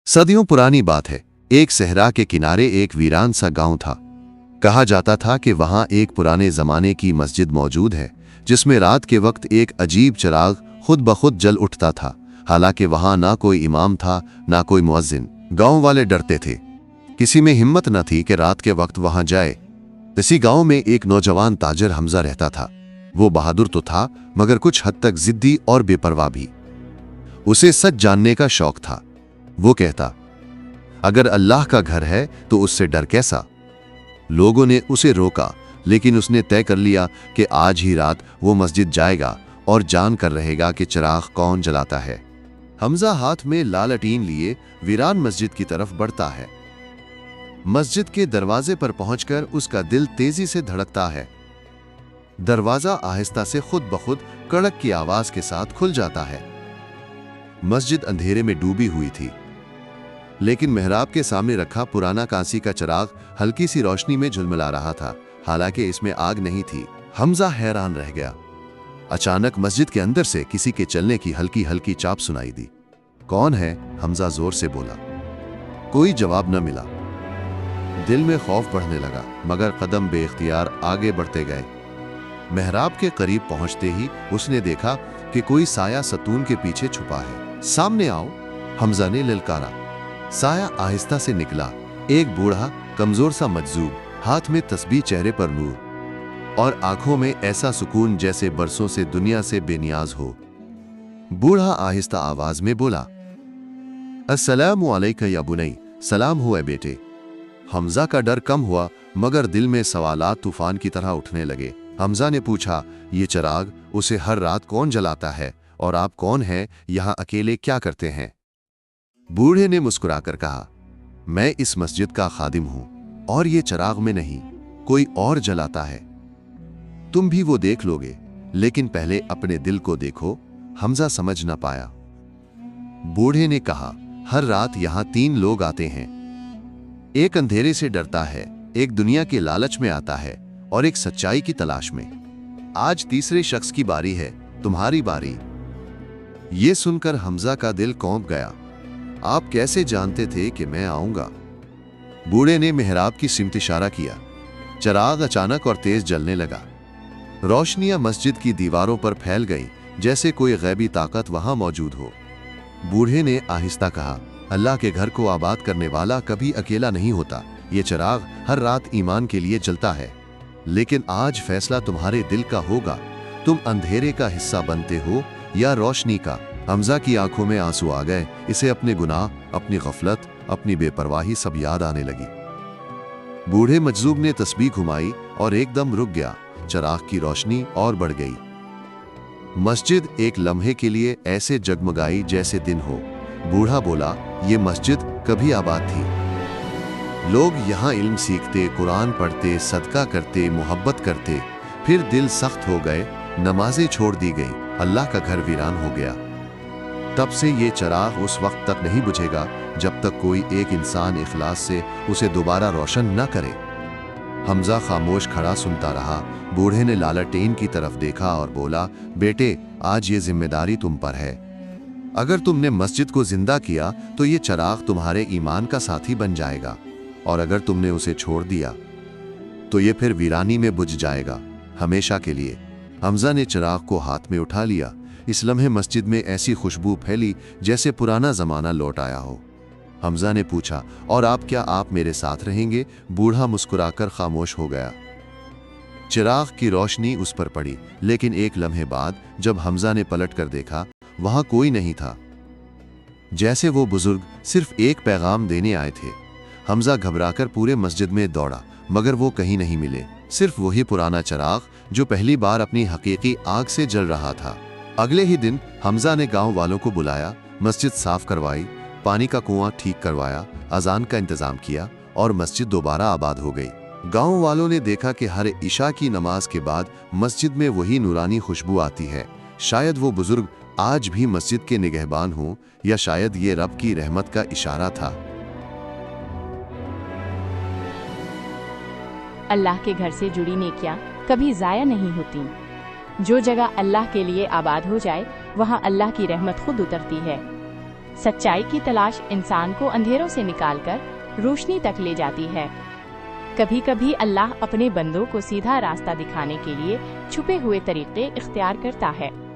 सदियों पुरानी बात है। एक सहरा के किनारे एक वीरान सा गांव था। कहा जाता था कि वहां एक पुराने जमाने की मस्जिद मौजूद है, जिसमें रात के वक्त एक अजीब चिराग खुद ब खुद जल उठता था। हालांकि वहां ना कोई इमाम था, ना कोई मुअज्जिन। गांव वाले डरते थे। किसी में हिम्मत न थी कि रात के वक्त वहां जाए। इसी गांव में एक नौजवान ताजिर हमजा रहता था। वो बहादुर तो था, मगर कुछ हद तक जिद्दी और बेपरवाह भी। उसे सच जानने का शौक था। वो कहता, अगर अल्लाह का घर है तो उससे डर कैसा। लोगों ने उसे रोका, लेकिन उसने तय कर लिया कि आज ही रात वो मस्जिद जाएगा और जान कर रहेगा कि चिराग कौन जलाता है। हमजा हाथ में लालटीन लिए वीरान मस्जिद की तरफ बढ़ता है। मस्जिद के दरवाजे पर पहुंचकर उसका दिल तेजी से धड़कता है। दरवाजा आहिस्ता से खुद ब खुद कड़क की आवाज के साथ खुल जाता है। मस्जिद अंधेरे में डूबी हुई थी, लेकिन मेहराब के सामने रखा पुराना कांसी का चिराग हल्की सी रोशनी में झुलमिला रहा था। हालांकि इसमें आग नहीं थी। हमजा हैरान रह गया। अचानक मस्जिद के अंदर से किसी के चलने की हल्की हल्की चाप सुनाई दी। कौन है? हमजा जोर से बोला। कोई जवाब न मिला। दिल में खौफ बढ़ने लगा, मगर कदम बेइख्तियार आगे बढ़ते गए। मेहराब के करीब पहुंचते ही उसने देखा कि कोई साया सतून के पीछे छुपा है। सामने आओ, हमजा ने ललकारा। साया आहिस्ता से निकला। एक बूढ़ा, कमजोर सा मजजूब, हाथ में तस्बीह, चेहरे पर नूर और आंखों में ऐसा सुकून जैसे बरसों से दुनिया से बेनियाज हो। बूढ़ा आहिस्ता आवाज में बोला, अस्सलामु अलैका या बुनई। सलाम हुआ बेटे। हमजा का डर कम हुआ, मगर दिल में सवालात तूफान की तरह उठने लगे। हमजा ने पूछा, ये चिराग उसे हर रात कौन जलाता है, और आप कौन हैं? यहां अकेले क्या करते हैं? बूढ़े ने मुस्कुराकर कहा, मैं इस मस्जिद का खादिम हूं, और ये चिराग में नहीं, कोई और जलाता है। तुम भी वो देख लोगे, लेकिन पहले अपने दिल को देखो। हमजा समझ ना पाया। बूढ़े ने कहा, हर रात यहां 3 लोग आते हैं। एक अंधेरे से डरता है, एक दुनिया के लालच में आता है, और एक सच्चाई की तलाश में। आज तीसरे शख्स की बारी है, तुम्हारी बारी। यह सुनकर हमजा का दिल कौंप गया। आप कैसे जानते थे कि मैं आऊंगा? बूढ़े ने मेहराब की सिमत इशारा किया। चिराग अचानक और तेज जलने लगा। रोशनियां मस्जिद की दीवारों पर फैल गईं, जैसे कोई गैबी ताकत वहां मौजूद हो। बूढ़े ने आहिस्ता कहा, अल्लाह के घर को आबाद करने वाला कभी अकेला नहीं होता। ये चिराग हर रात ईमान के लिए जलता है, लेकिन आज फैसला तुम्हारे दिल का होगा। तुम अंधेरे का हिस्सा बनते हो या रोशनी का? हमजा की आंखों में आंसू आ गए। इसे अपने गुनाह, अपनी गफलत, अपनी बेपरवाही सब याद आने लगी। बूढ़े मजजूब ने तस्बीह घुमाई और एकदम रुक गया। चिराग की रोशनी और बढ़ गई। मस्जिद एक लम्हे के लिए ऐसे जगमगाई जैसे दिन हो। बूढ़ा बोला, ये मस्जिद कभी आबाद थी। लोग यहाँ इल्म सीखते, कुरान पढ़ते, सदका करते, मोहब्बत करते। फिर दिल सख्त हो गए, नमाजें छोड़ दी गई, अल्लाह का घर वीरान हो गया। तब से ये चिराग उस वक्त तक नहीं बुझेगा जब तक कोई एक इंसान इखलास से उसे दोबारा रोशन न करे। हमजा खामोश खड़ा सुनता रहा। बूढ़े ने लालटेन की तरफ देखा और बोला, बेटे, आज ये जिम्मेदारी तुम पर है। अगर तुमने मस्जिद को जिंदा किया तो ये चिराग तुम्हारे ईमान का साथी बन जाएगा, और अगर तुमने उसे छोड़ दिया तो ये फिर वीरानी में बुझ जाएगा, हमेशा के लिए। हमजा ने चिराग को हाथ में उठा लिया। इस लम्हे मस्जिद में ऐसी खुशबू फैली जैसे पुराना जमाना लौट आया हो। हमजा ने पूछा, और आप मेरे साथ रहेंगे? बूढ़ा मुस्कुराकर खामोश हो गया। चिराग की रोशनी उस पर पड़ी, लेकिन एक लम्हे बाद जब हमजा ने पलट कर देखा, वहां कोई नहीं था। जैसे वो बुजुर्ग सिर्फ एक पैगाम देने आए थे। हमजा घबराकर पूरे मस्जिद में दौड़ा, मगर वो कहीं नहीं मिले। सिर्फ वही पुराना चिराग जो पहली बार अपनी हकीकी आग से जल रहा था। अगले ही दिन हमजा ने गांव वालों को बुलाया, मस्जिद साफ करवाई, पानी का कुआं ठीक करवाया, अजान का इंतजाम किया, और मस्जिद दोबारा आबाद हो गई। गांव वालों ने देखा कि हर इशा की नमाज के बाद मस्जिद में वही नूरानी खुशबू आती है। शायद वो बुजुर्ग आज भी मस्जिद के निगहबान हों, या शायद ये रब की रहमत का इशारा था। अल्लाह के घर से जुड़ी नेकियां कभी जाया नहीं होती। जो जगह अल्लाह के लिए आबाद हो जाए, वहां अल्लाह की रहमत खुद उतरती है। सच्चाई की तलाश इंसान को अंधेरों से निकालकर रोशनी तक ले जाती है। कभी कभी अल्लाह अपने बंदों को सीधा रास्ता दिखाने के लिए छुपे हुए तरीके इख्तियार करता है।